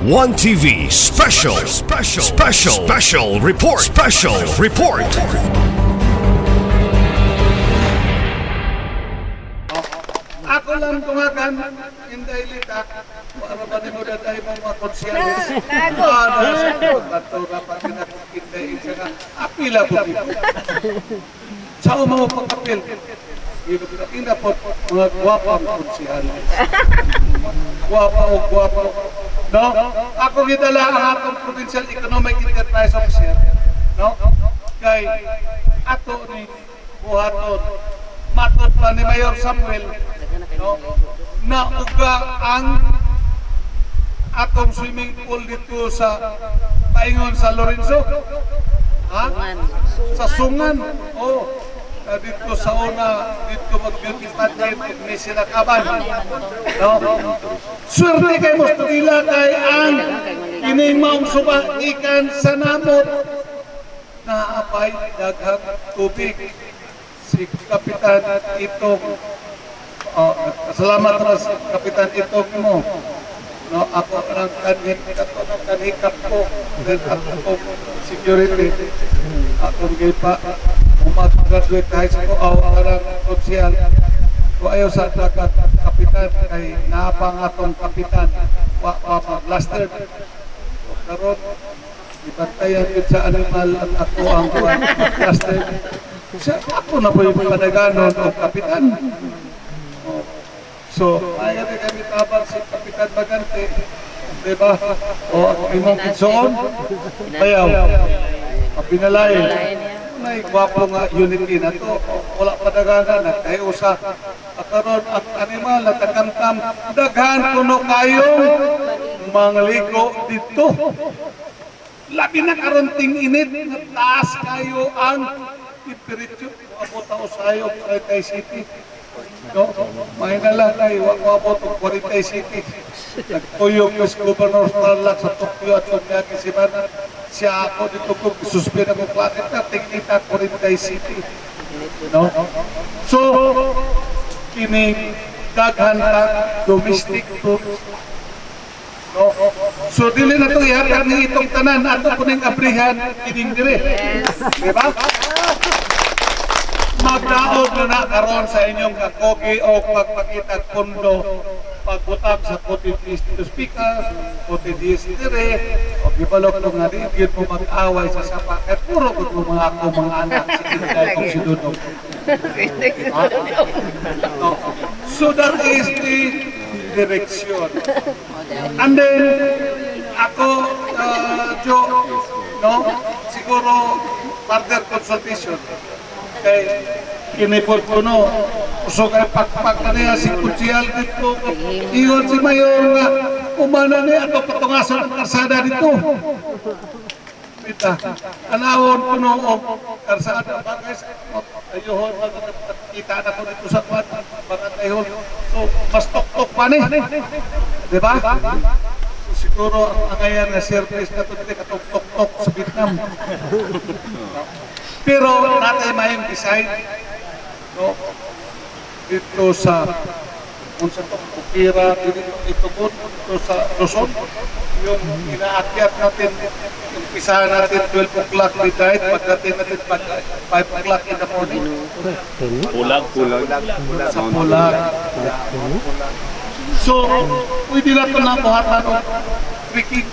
One TV special report. Ako lang tungakan, hindi ilita. Para ba ni mo na tayo mga konsyales? Bato na pa kinakita isa ka. Apila po dito. Sa mga pagkapil. Ina po, mga gwapang konsyales. Gwapa o gwapo. No? Ako gidala ang atong Provincial Economic Enterprise Officer. No? Kay ato ni buhaton. Matod pa ni Mayor Samuel. No? Na uga ang atong swimming pool dito sa Paingon sa Lorenzo. Ha? Sa Sungan. Oh. Dito sa una, dito mag-beauty pageant, may sinakaban. No? Swerte kay Mostila kay ang inimaong suba ikan sa namot na apay daghang tubig. Si Kapitan Itong, salamat ras Kapitan Itong mo. No, ako ang kanhikap ko, then ako security, akong gipa, umat-graduate high school, karang konsyal, ko ayaw sa dagat kapitan, kay naapang atong kapitan, mag-blaster. Karon, ibantayan yun sa animal at ako ang mag-blaster. Ako na po yung panaganon o kapitan. So, ayaw na kami tabang si Kapitan Bagante, diba? O imong kitsoon, bayaw, pinalain. May gwapo nga unity na to, wala pa daganan, nagtayo sa karon at animal na tagamtam, daghan kuno kayong mangligo dito. Labi na karonting init, taas kayo ang temperature, abot ako sayo, Paritay City. No, may nalalay, wakabot ang Paritay City. Nagpuyog yung Governor Starlock sa Tokyo at Tokyo Simana. Siya ako dito kung suspend ako planet na tingita Paritay City. No? So, kining daghan ka domestic tourist. No? So, dili na ito ihatag ni itong tanan ato po ng abrihan kining dire. Diba? Magdaog na karon sa inyong kakogi o pagpakita kondo pagbutang sa cottages dito speaker, cottages dire, o gibalok nung nga di mo mag-away sa sapa, at puro ko mga ako mga anak si Inday kong si Dudong. So that is the direction. And then, ako, Joe, no, siguro further consultation. Kay kinipot ko no, usok ay pakpak na niya si Kutsiyal dito, iyon si Mayor nga, umana niya ato patungasan ang karsada dito. Kita, anawon ko no, karsada, bagay sa ayuhon, kita na ko dito sa kwan, bagay ayuhon, so mas tok-tok pa ni, diba? So siguro ang ngayon na surprise na ito, katok-tok-tok sa Vietnam. Pero natin may decide no, dito sa Bukira, dito sa Luzon, yung inaakyat natin, umpisahan natin 12 o'clock midnight, pagdating natin 5 o'clock in the morning. Pulag. Sa Pulag. So, pwede na ito na buhatan o trekking.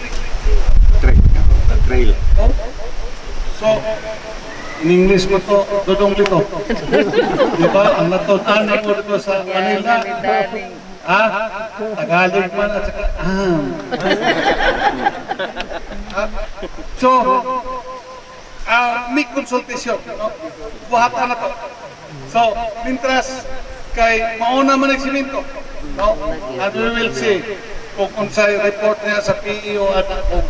Trail. So, in English mo to, dudong dito. Diba? Ang natunan mo dito sa Manila. Ha? Tagalog man at saka, So, may consultation. No? Buhatan na to. So, mintras kay mauna man nagsiminto. No? And we will see kung unsay report niya sa PEO at kung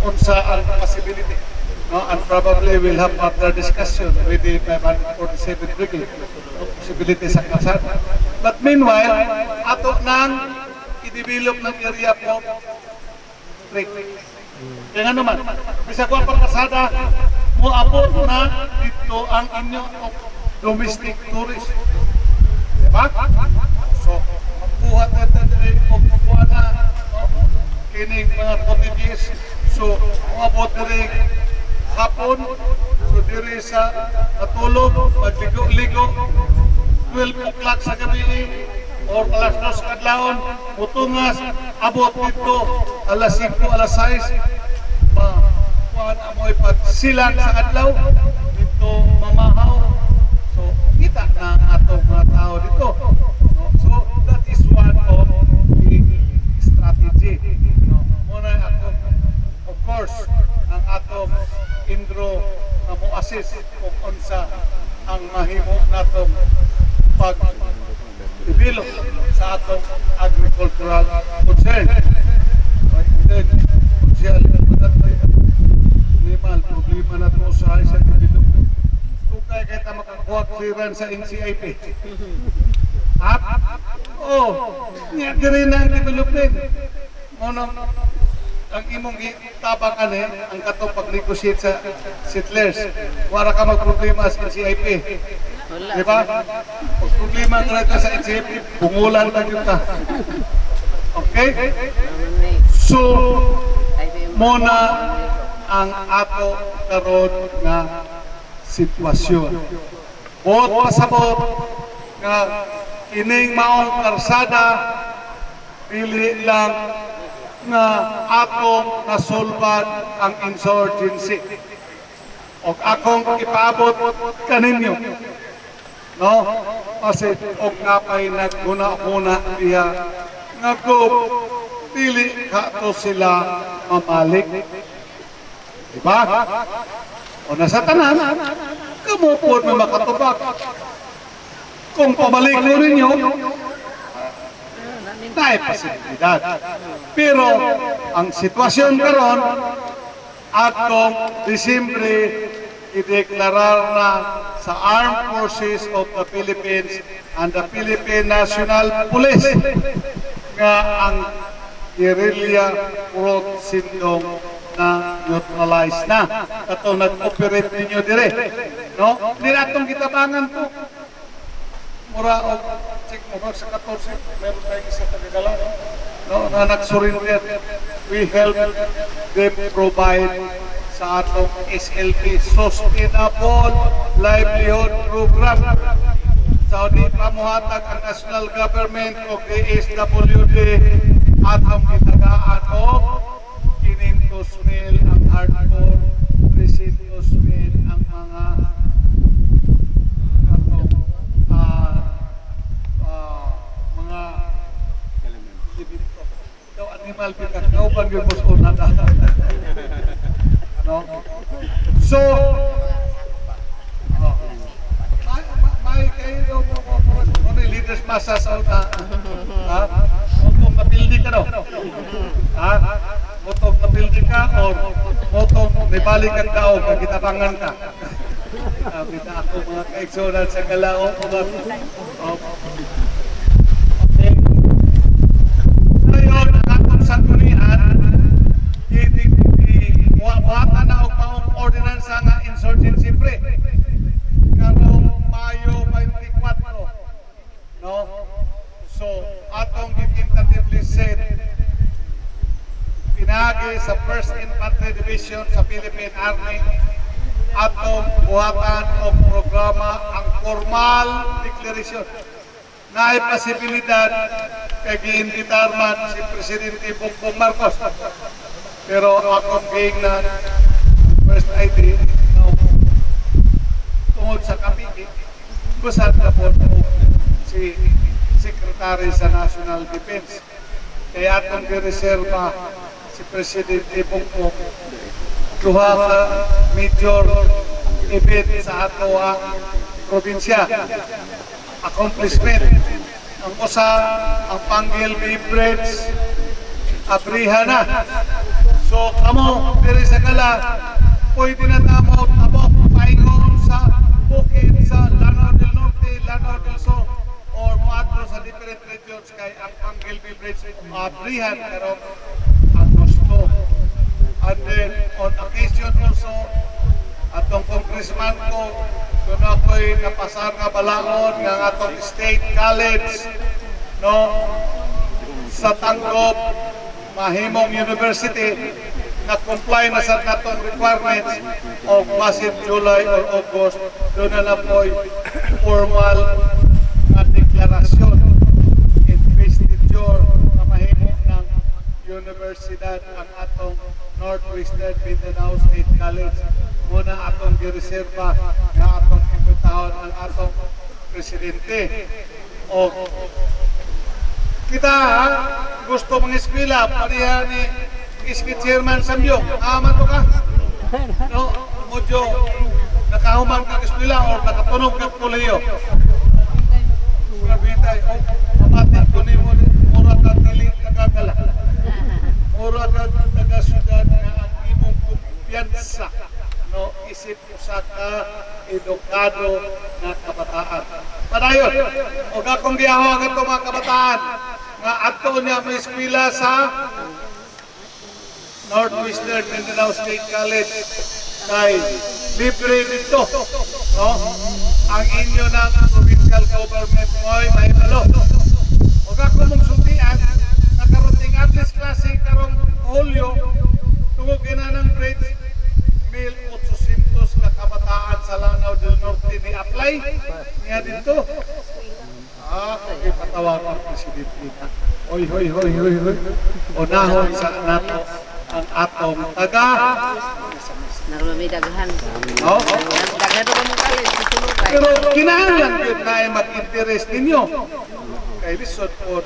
unsa ang possibility. No, and probably we'll have further discussion with the 547 Brigade possibility sa kalsada. But meanwhile, ato nang i-develop ng area po trek. Kaya nga naman, bisa ko ang kalsada, muabot na dito ang inyong domestic tourist. Diba? So, magbuhat na tayo, magbuhat na kining mga cottages Portuguese. So, umabot diri hapon. So, diri sa natulog, magligo-ligo. 12 o'clock sa gabi or alas 2 kadlawon, mutungas, abot dito, alas 5, alas 6, kuhaan amoy pagsilang sa adlaw, dito mamahaw. So, kita na ang atong mga tao dito. No? So, that is one of the strategy. No? Muna ako, of course, ang atong Indro na mo-assist kung unsa ang mahimo natong pag-develop sa atong agricultural concern. And then, social, problema na ito sa development. Tukay kayo ta makakuha clearance sa NCIP. Nga rin na ang development. Ang imong tabangan ang katong pag-negotiate sa settlers. Wala ka magproblema sa NCIP. Diba? Problema ka sa NCIP, bungulan lang yun ka. Okay? So, muna ang ato karon nga sitwasyon. Bot pasabot nga ining maong karsada pili lang nga atong nasulban ang insurgency. O akong ipaabot kaninyo. No? Kasi og napay nagguna-guna diya nga pili ka to sila mamalik. Diba? O nasa tanan, kamupod na makatubak. Kung pabalik ko ninyo, tayo posibilidad. Pero ang sitwasyon karon atong Disyembre ideklarar na sa Armed Forces of the Philippines and the Philippine National Police nga ang guerrilla Purot Sindong na neutralize na. Katong nag-operate ninyo dire. No? Hindi natong kitabangan to. Mura o check mo sa 14, meron tayong isa tagagala. No? Na nag-surrender. We help them provide sa atong SLP, Sustainable Livelihood Program. Saudi pamuhatag ang national government o DSWD atong kitagaan o 500,000 ang hardcore, 300,000 ang mga mga elemento. Ikaw animal pika, kauban yung mas unada. No? So, may kayo mo leaders masa sa una. Ha? Motong napildi ka daw. Ha? Motong napildi ka or motong nibalik ang tao pag kitabangan ka. Kita ako mga kaigsunan sa Kalao. Okay. Ngayon, ang atong sanggunian, buhatan na og maong ordinansa nga insurgency free. Karong Mayo 24. No? So, atong tentatively set pinagi sa 1st Infantry Division sa Philippine Army atong buhatan og programa ang formal declaration. Naay posibilidad kay giimbitar man si Presidente Bongbong Marcos. Pero akong giingnan first ID tungod sa kapigi kusad na po si Secretary sa National Defense. Kaya atong gireserba si Presidente Bongbong duha ka major event sa ato ang probinsya. Accomplishment. Ang usa ang Panggilby Bridge abriha na. So kamo diri sa Kala pwede na tamo tabok paingon sa bukid sa Lanao del Norte, Lanao del Sur or moadto sa different regions kay ang Panggilby Bridge abrihan pero ang gusto. And then on occasion also atong congressman ko doon ako'y napasar nga balaod ng atong State College no sa Tangkop mahimong university na comply na sa natong requirements of massive July or August, doon na po formal na deklarasyon investiture na mahimo ng universidad ang atong Northwestern Mindanao State College. Muna atong gireserba nga atong imbitahon ang atong presidente. O kita gusto mong eskwela, pariha ni Iski Chairman Samyong, aman to ka? No, modyo, nakahuman ka eskwela o nakatunog ka koleyo. Mabitay, o mamatid ko ni mo, mura ka tiling nagagala. Mura ka taga-syudad na ang imong kumpiyansa. No, isip usa ka edukado na kabataan. Padayon, o gakong giyaho ang ito mga kabataan, nga ato niya may eskwela sa Northwestern Mindanao State College kay libre dito, no? Ang inyo ng provincial government mo'y may malo. O gakong mong sultian, nakarating at least klase karong Hulyo, tungogin na ng grade 1,800 na kabataan sa Lanao del Norte ni apply niya dito. Okay, patawagan ang presidente na. Hoy. Unahon sa nato ang atong taga. Narumidaghan. No? Daghan ko mo kayo, susunod ay. Pero kinahanglan yun na ay mag-interest ninyo. Kay lisod po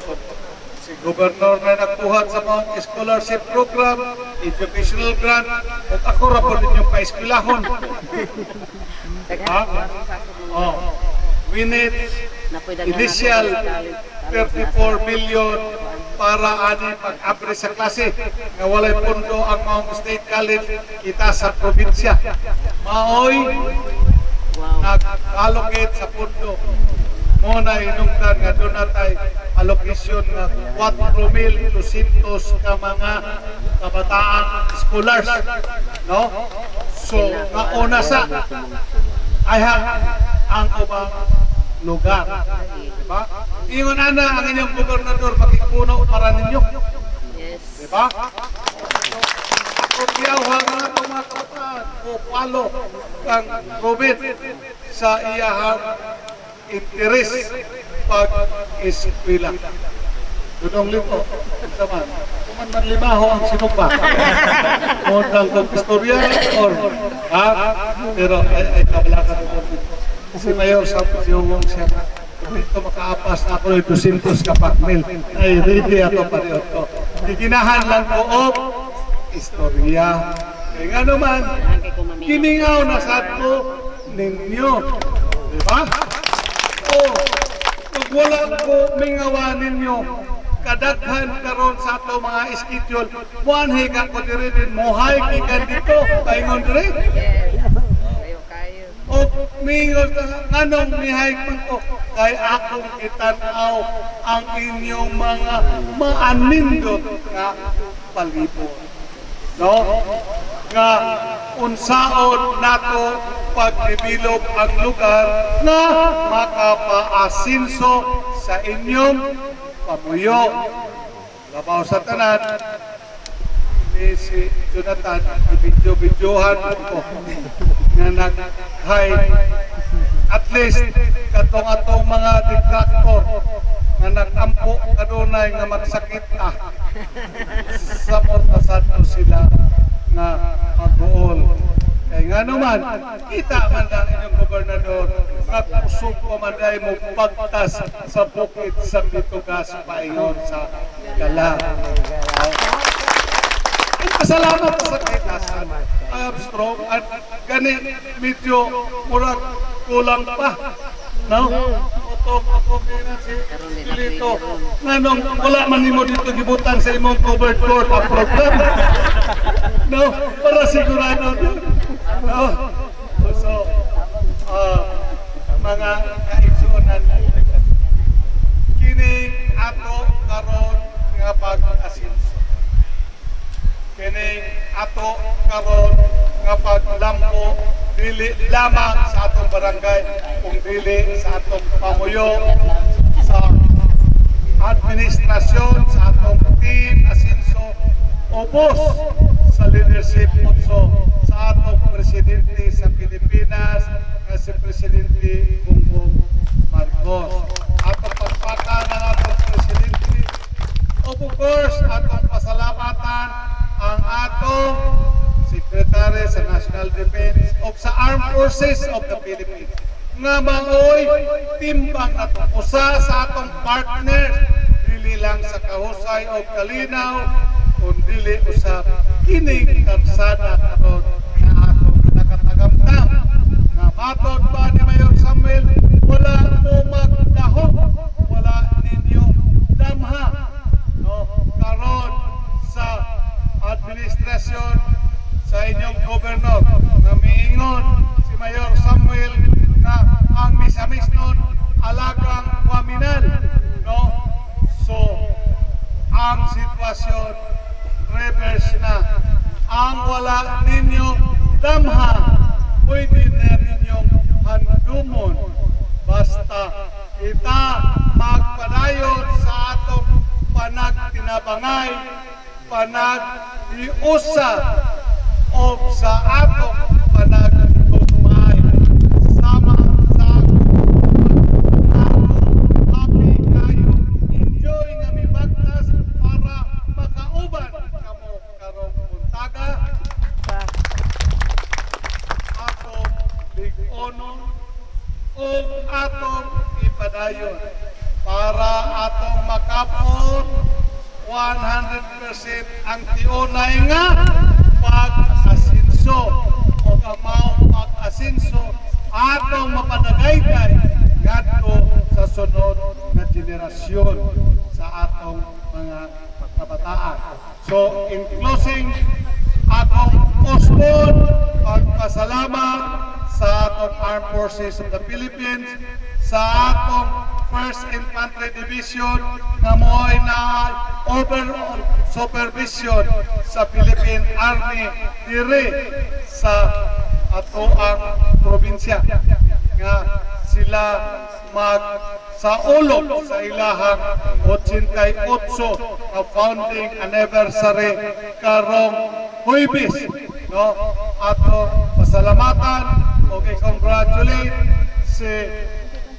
si Governor na nakuha sa mga scholarship program, educational grant, at ako rapon ninyong pa-eskwelahon. Ha? Oh. We need initial 34 million para ani pag-abre sa klase nga walay pondo ang mga state college kita sa probinsya. Maoy nag-allocate sa pondo. Muna inungkan nga doon natay allocation nga 4,200 ka mga kabataan scholars, no? So nauna sa ang ubang lugar, diba? Ingon ana ang inyong gobernador makikuno para ninyo, Yes. diba? Ako biyawha nga itong mga kabataan o palo kang Robert sa iyahang interes pag-eskwela. Dunong lito, saman, kuman man limaho ang sinumpa. Mundang kong istorya or pero ay kabalakan ko dito. Si Mayor sa yung siya dito makaapas na ako ng 200 kapak mil. Ay, ready ako pareho ko. Giginahan lang ko og istorya. Kaya nga naman, kiningaw na sa ko ninyo. Diba? O, pag wala ko mingawa ninyo, kadaghan karon sa ato mga schedule, muanhay ka ko din, muhay kikan dito, paingon din. Kayo. O mingon ka, anong mihay man ko, kay akong itanaw ang inyong mga maanindot na palibot. No? Nga unsaon nato pag-develop ang lugar na makapaasinso sa inyong pamuyo. Labaw sa tanan, ni si Jonathan, ibidyo-bidyohan ko na nag-hi at least katong mga detractor na nag-ampo kanunay nga magsakit sa mortasado sila nga mag-uol. Kaya nga naman, kita man ang inyong gobernador nagpusog ko man dahil mo pagtas sa bukid sa Bitugas paingon sa Gala. Pasalamat sa kaitasan. I am strong at gani medyo murag kulang pa. No? Utong ako ganyan si Lito. Nganong wala man nimo dito gibutan sa imong covered court ang program. No? Para sigurado. No? So, mga kaigsuonan, kini ato karon nga pag-asinso. Kini ato karon nga paglampo dili lamang sa atong barangay kung dili sa atong pamuyo, sa administrasyon, sa atong team asinso ubos sa leadership utso sa atong presidente sa Pilipinas nga si Presidente Bongbong Marcos. Atong pagpaka ng atong presidente, of course, atong pasalamatan ang atong Secretary sa National Defense of sa Armed Forces of the Philippines nga maoy timbang na usa sa atong partners dili lang sa kahusay o kalinaw kundi usab kining karsada karon nga atong nakatagamtam nga matod pa ni Mayor Samuel wala mo magdahom wala ninyo damha no karon sa administrasyon sa inyong gobernador nga miingon si Mayor Samuel na ang misamis nun alagang waminal no so ang sitwasyon reverse na ang wala ninyo damha pwede na ninyong handumon basta kita magpadayon sa atong panagtinabangay panag-iusa o sa atong panagtugmay sama sa happy kayo enjoy nga mibagtas para makauban kamo karong buntaga atong lig-onon o atong ipadayon para atong makapon 100% ang tiunay nga pag-asinso o kamao pag-asinso atong mapanagayday ngadto sa sunod na generasyon sa atong mga kabataan. So in closing, atong postpone pagpasalamat sa atong Armed Forces of the Philippines, sa atong 1st Infantry Division nga mo'y na overall supervision sa Philippine Army dire sa atoang probinsya nga sila sa ulog sa ilahang 88 na founding anniversary karong Huwebes no ato pasalamatan o congratulate si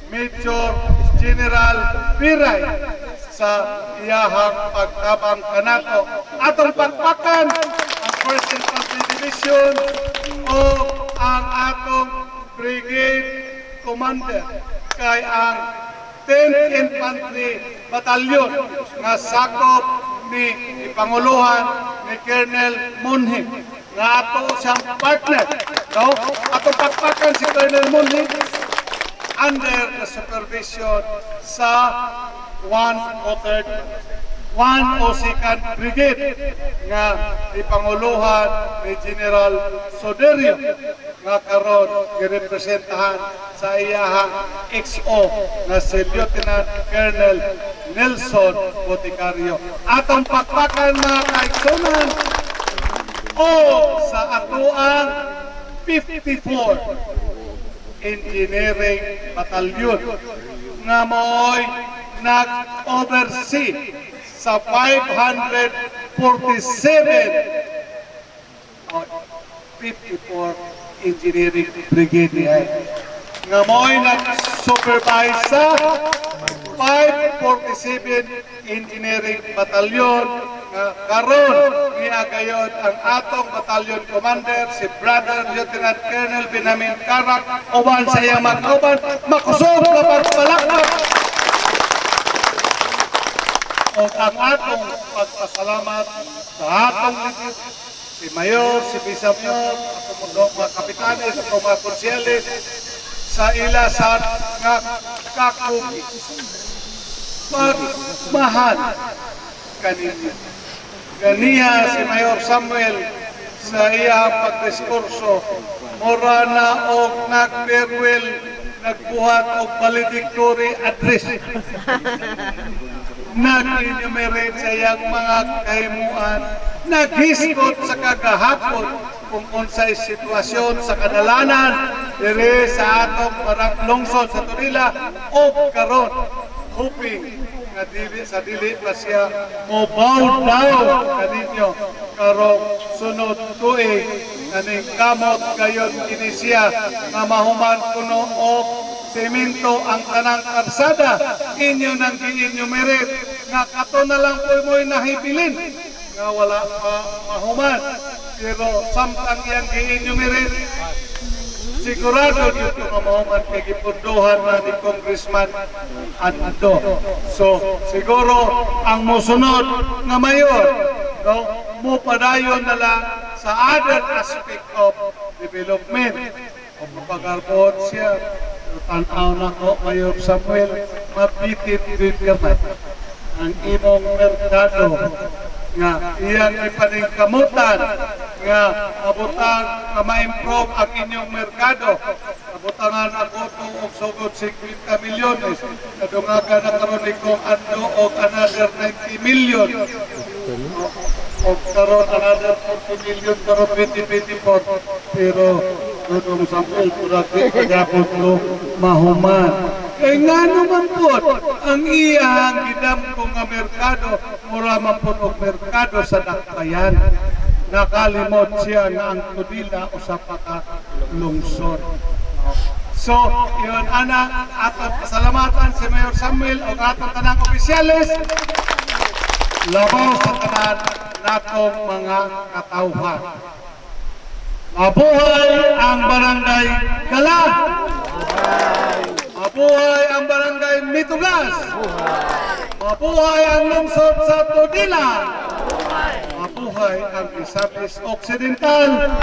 Major General Piray sa iyahang pagtabang kanato atong pagpakan ang 1st Infantry Division o ang atong Brigade Commander kay ang 10th Infantry Battalion nga sakop ni Panguluhan ni Colonel Monhig nga ato siyang partner no atong pagpakan si Colonel Monhig under the supervision sa 102nd Brigade nga ipanguluhan ni General Soderio nga karon girepresentahan sa iyahang XO na si Lieutenant Colonel Nelson Boticario. Atong pakpakan mga kaigsunan o sa atuang 54 Engineering Battalion nga mo'y nag-oversee sa 547 54 Engineering Brigade nga mo'y nag-supervise sa 547 Engineering Battalion nga karon niagayon ang atong battalion commander si Brother Lieutenant Colonel Benjamin Karak uban sa iyang mag-uban makusog na pagpalakpak o ang atong pagpasalamat sa atong leader si Mayor, si Bisamyor, mga kapitanes, mga konsyeles sa ila sa nga kakugi pagmahal kanina. Ganiya si Mayor Samuel sa iyang pagdiskurso mura na og nag-farewell nagbuhat og valedictory address nag-enumerate sa iyang mga kahimuan naghisgot sa kagahapon kung unsay sitwasyon sa kadalanan dire sa atong parang lungsod sa Turila o karon hoping nga dili pa siya mo bow down kaninyo karong sunod tuig kaning kamot gayon kini siya nga mahuman kuno og semento ang tanang karsada inyo nang giinyo merit nga kato na lang po mo'y nahibilin nga wala pa mahuman pero samtang yang giinyo merit sigurado dito nga mahuman kay gipunduhan na ni Congressman Ando. So siguro ang musunod nga mayor no mo padayon na lang sa other aspect of development o pagarbot siya tanaw na ko Mayor Samuel mapitit yaman ang imong merkado nga iyang ipaningkamutan nga abutan nga ma-improve ang inyong merkado abutangan ako to og sugod 50 milyones kadungaga na karon ni kong Ando og another 90 million o karon another 40 million karon 2024 pero Dudong Samuel kurati pagapon ko mahuman kay nga naman po ang iyang gidamko nga merkado mura man po og merkado sa dakbayan nakalimot siya nga ang Tudila usa pa ka lungsod. So, yun ana atong pasalamatan si Mayor Samuel o atong tanang opisyales labaw sa tanan natong mga katawhan. Mabuhay ang Barangay Gala! Mabuhay ang Barangay Mitugas! Mabuhay ang lungsod sa Tudila! Mabuhay ang Misamis Occidental!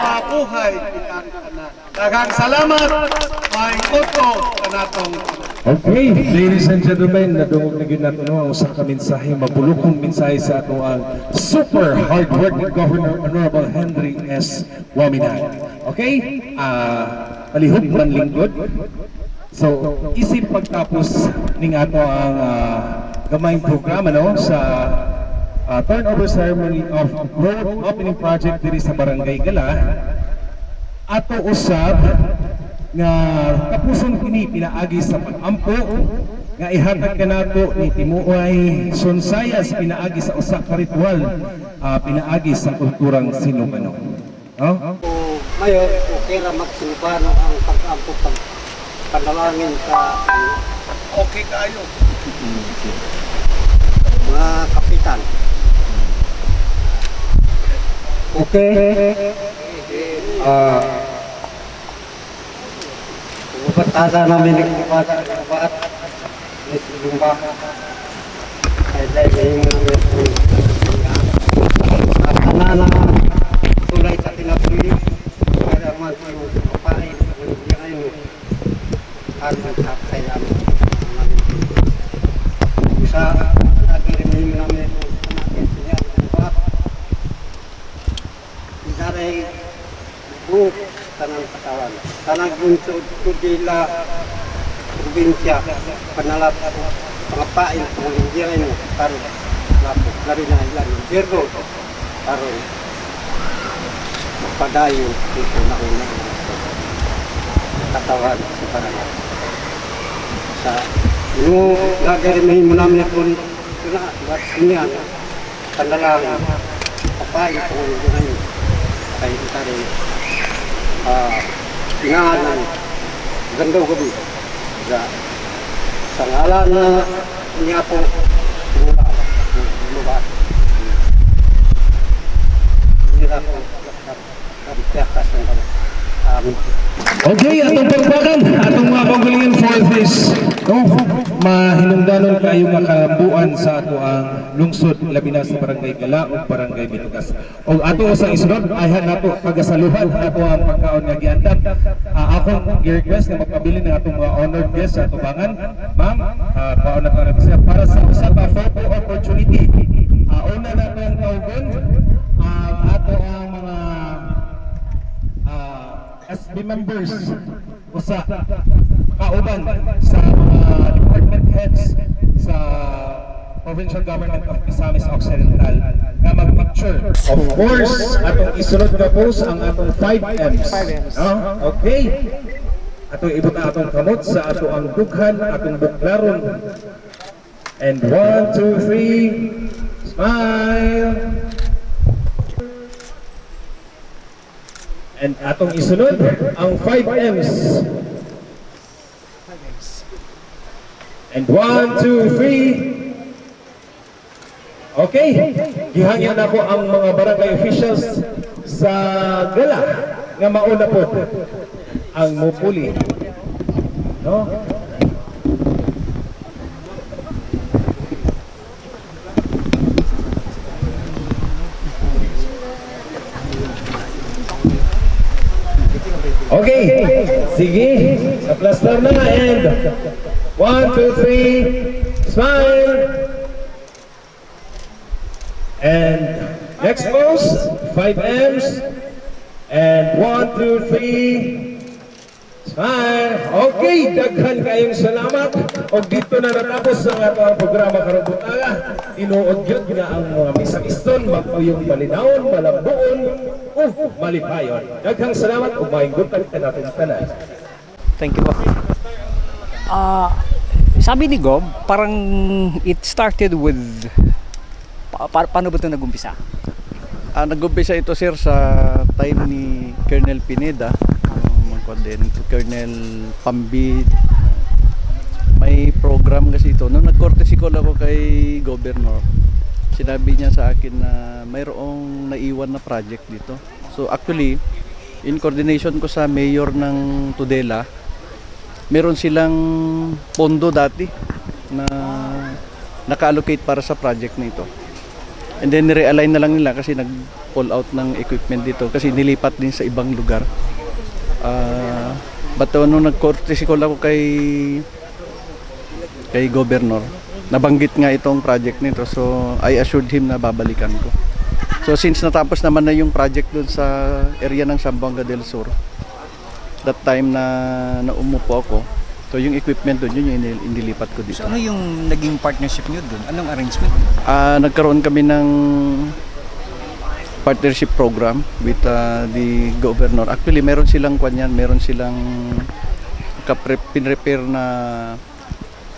Mabuhay kitang tanan! Daghang salamat! May utro kanatong Okay, ladies and gentlemen, nadungog na gid nato ang usa ka mensahe, mabulokong mensahe sa ato ang super hardworking Governor Honorable Henry S. Waminaga. Okay? Palihog man lingkod. So, isip pagtapos ning ato ang gamayng programa no sa turnover ceremony of road opening project diri sa Barangay Gala. Ato usab nga kapuson kini pinaagi sa pag-ampo nga ihatag kanato ni Timuay Sonsayas pinaagi sa usa ka ritual pinaagi sa kulturang Sinubano. No? Mayor, okay ra magsubano ang pag-ampo panalangin sa okay kayo. mga kapitan. Okay. Batada namin nagpapata ng kabaat. Lumba. Kaya dahil yung kanana tulay sa tinapili. Kaya naman yung kapain. Yung ang nagkapsay namin. Isa, nagirimin namin yung siya. Isaray buhok tanang katawan. Tanang bunsod Tudila probinsya panalap pangapain pangindirin karon lapok na rin na ilan Virgo karon padayon dito na una katawan sa panalap sa yung gagawin mo namin kung ito na what's niya panalangin papain pangindirin kay ito rin tingahanan gandang gabi sa ngalan na niya po lumabas hindi na po nagpiakas ng kami Okay, atong pagbakan, atong mga panggalingan for this mahinungdanon kayo nga kabuuan sa ato ang lungsod labi na sa Barangay Gala o Barangay Mitugas. O ato sa isunod ayhan nato pagasaluhan ato ang pagkaon nga giandam. Akong gi-request na magpabili ng atong mga honored guests sa tubangan. Ma'am, pauna ta na siya para sa usa ka photo opportunity. Una na ang tawgon ato ang mga SB members usa kauban sa mga department heads sa provincial government of Misamis Occidental na mag-picture. Of course, atong isunod na post ang atong 5Ms. Okay. Atong ibot atong kamot sa ato ang dughan, atong buklaron And 1, 2, 3, smile. And atong isunod ang 5 M's. And 1, 2, 3. Okay, gihangyan na po ang mga barangay officials sa gala nga mauna po ang mupuli. No? Okay, sige, sa plaster na and 1, 2, 3, smile. And next pose, 5 M's. And 1, 2, 3, smile. Okay, daghan kayong salamat. O dito na natapos ang atong programa karong butaga. Tinuod yun na ang mga misamiston, magpuyong malinawon, malambuon, malipayon. Daghang salamat o mainggutan ka natin tanan. Thank you po. Sabi ni Gob, parang it started with paano ba ito nag-umpisa? Nag-umpisa ito sir sa time ni Colonel Pineda, Colonel Pambid. May program kasi ito. Nung nag-courtesy call ako kay Governor, sinabi niya sa akin na mayroong naiwan na project dito. So actually, in coordination ko sa mayor ng Tudela, meron silang pondo dati na naka-allocate para sa project na ito. And then realign na lang nila kasi nag-pull out ng equipment dito kasi nilipat din sa ibang lugar. But nung nag-courtesy call ako kay Governor, nabanggit nga itong project nito, so I assured him na babalikan ko. So since natapos naman na yung project dun sa area ng Zamboanga del Sur, that time na umupo ako, so yung equipment dun, yun yung inilipat ko dito. So ano yung naging partnership niyo doon? Anong arrangement? Nagkaroon kami ng partnership program with the governor. Actually, meron silang meron silang pinrepare na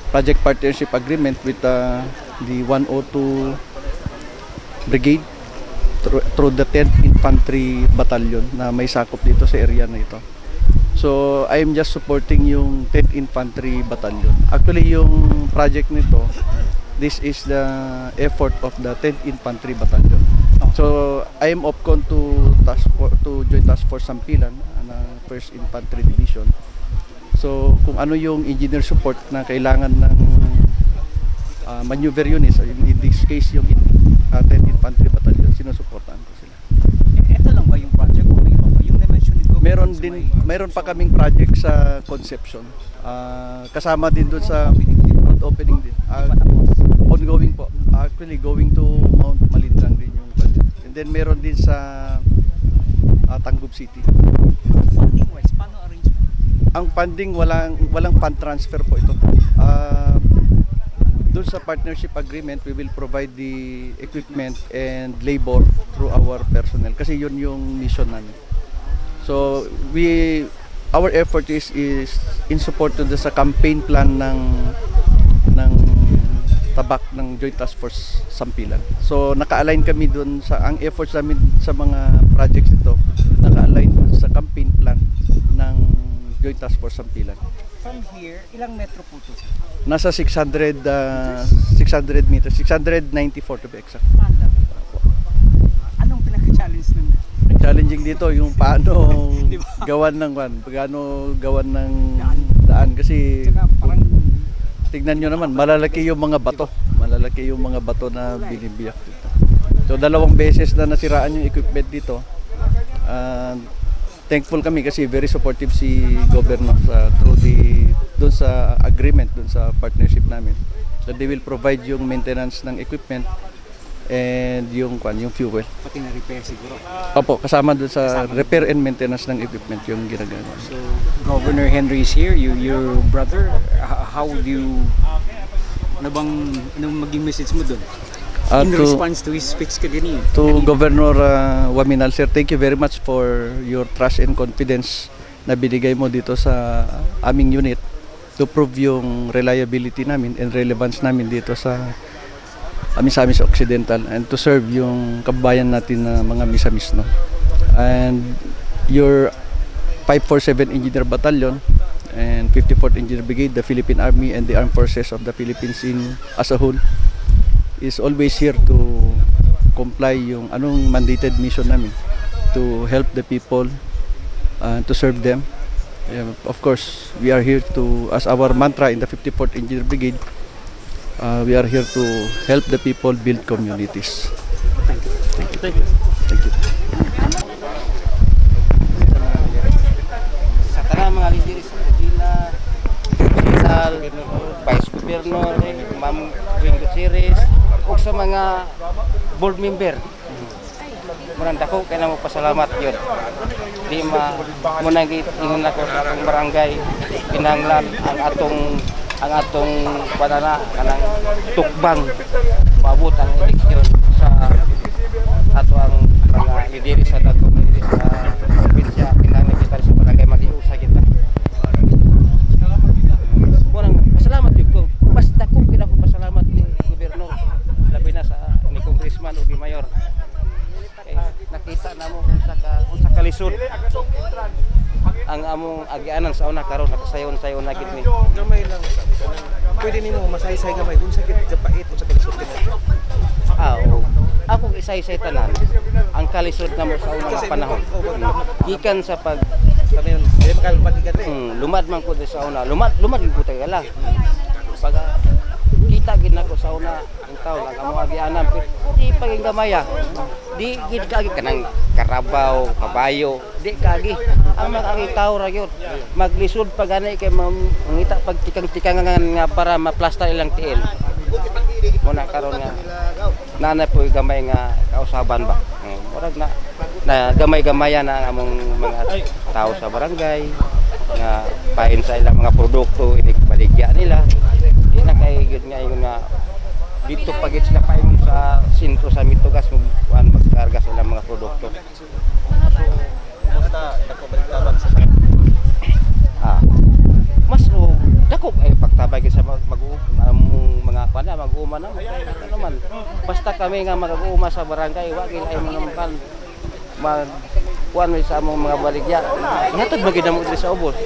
project partnership agreement with the 102 Brigade through the 10th Infantry Battalion na may sakop dito sa area na ito. So, I am just supporting yung 10th Infantry Battalion. Actually, yung project nito, this is the effort of the 10th Infantry Battalion. So, I am opcon to Joint Task Force Sampilan, ng 1st Infantry Division. So, kung ano yung engineer support na kailangan ng maneuver units, in this case yung 10th Infantry Battalion, sinusuportahan ko sila. Ito lang ba yung project o may iba pa? Yung na-mention ni Gob? Meron pa kaming project sa Conception. Kasama din doon sa road opening din. Ongoing po. Actually, going to Mount Malindang din yung project. And then meron din sa Tangub City. Funding wise, paano arrangement? Ang funding, walang fund transfer po ito. Doon sa partnership agreement, we will provide the equipment and labor through our personnel kasi yun yung mission namin. So our effort is in support to sa campaign plan ng tabak ng Joint Task Force Sampilan. So naka-align kami doon ang efforts namin sa mga projects ito, naka-align sa campaign plan ng Joint Task Force Sampilan. From here, ilang metro po ito? Nasa 600 meters, 694 to be exact. Anong pinaka-challenge naman? Ang challenging dito yung paano gawan ng daan kasi Parang tignan nyo naman, malalaki yung mga bato na binibiyak dito. So 2 beses na nasiraan yung equipment dito. Thankful kami kasi very supportive si Governor doon sa agreement, doon sa partnership namin. So they will provide yung maintenance ng equipment and yung fuel. pati na repair siguro. Opo, kasama doon sa repair and maintenance ng equipment yung ginagawa. So, Governor Henry is here, your brother. How do you, anong maging message mo doon? In response to his speech kanina. To Governor Waminal, sir, thank you very much for your trust and confidence na binigay mo dito sa aming unit. to prove yung reliability namin and relevance namin dito sa Misamis Occidental and to serve yung kababayan natin na mga Misamis, no. And your 547 Engineer Battalion and 54th Engineer Brigade, the Philippine Army and the Armed Forces of the Philippines as a whole is always here to comply yung anong mandated mission namin, to help the people, to serve them. Of course, we are here to, as our mantra in the 54th Engineer Brigade, we are here to help the people build communities. Thank you. Thank you. Thank you. Sa tanang mga leader sa Regina, General, Vice Governor, Ma'am Wing Gutierrez, ug sa mga board member. Murang dako kay na mo pasalamat yun. Di munang ingon ako sa atong barangay kinahanglan ang atong panana kanang tukbang maabot ang eleksyon sa ato ang mga lideri sa dato lideri sa probinsya. Kinahanglan kita sa barangay mag-iusa kita. Murang pasalamat yun ko. Mas dako kinako pasalamat ni gobernador labi na sa ni congressman ug ni mayor. Nakita na mo unsa ka lisod ang among agianan sa una karon nakasayon-sayon na gid ni. Gamay lang. Pwede nimo masaysay gamay unsa gid kapait unsa kalisod nimo. Oo. Ako isay-say tanan ang kalisod na mo sa unang panahon. Gikan sa pag Sabi yun, dili makalpatigan lumad man ko sa una. Lumad gid ko tagala. Pag kita gid nako sa una ang taon ang among agianan di paging gamaya. Di gid kaagi kanang karabaw, kabayo, di kaagi. Ang mga agi tawo ra gyud. Maglisod pag ani kay mangita pag tikang-tikangan nga para maplaster ilang tiil. Muna karon nga nanay po gamay nga kausaban ba. Murag na gamay-gamayan na ang among mga tao sa barangay nga pain sa ilang mga produkto inikbaligya nila. Di na kay gyud nga ingon nga dito pagit sila paingon sa sentro sa Mitugas magkarga sa ilang mga produkto. Musta nakabalik-tabang sa Mas dako ay pagtabay sa mga pana mag-uuma na ano naman. Basta kami nga mag-uuma sa barangay wa gid ay mga mag kuan sa among mga baligya. Natod ba gid mo diri sa ubos.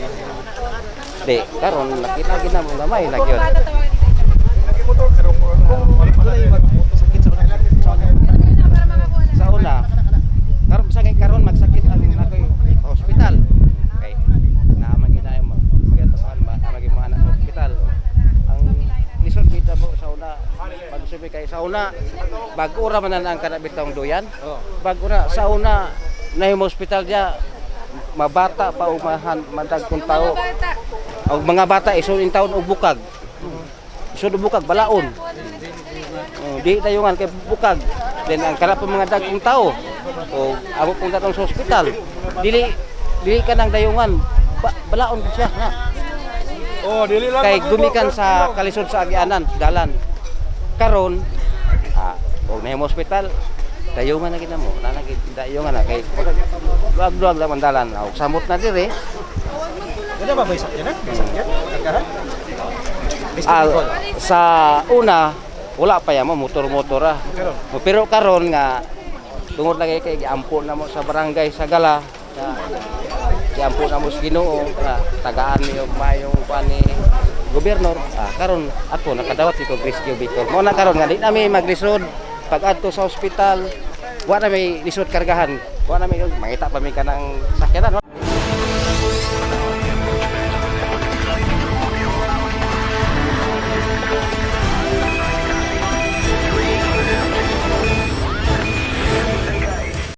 Di karon nakita gid na mo gamay na gyud. Sa una, karon sa karon magsakit ang ako'y hospital. Okay. Naaman gid na magatapan maging mga anak sa hospital. Ang lisod kita mo sa una, magsubi kay sa una, bag-ura man na ang kanabitang duyan. Bag-ura sa una na yung hospital dia mabata pa umahan mandag kung tao. Og mga bata isun in taon og bukag. Isun og bukag balaon. Di tayungan kay bukag. Then ang kanap mga dagkong tao o amo pong datong sa ospital. Dili ka nang dayungan. Balaon ko siya na. dili lang Kay gumikan sa kalisod sa agianan, dalan. Karon og na ospital, dayungan na gid mo. Na gid dayungan na kay duag-duag lang ang dalan. Og samot na dire. Ano ba may sakyan na? May sakyan? Kagahan? Sa una wala pa yan mo motor-motor pero karon nga tungod lagi kay giampo na mo sa barangay sa Gala giampo na mo sa Ginoo na tagaan niyo mayong pani gobernador karon ako nakadawat ito rescue vehicle mo na karon nga di na may maglisod pag adto sa ospital wa na may lisod kargahan wa na may mangita pa mi kanang sakyanan.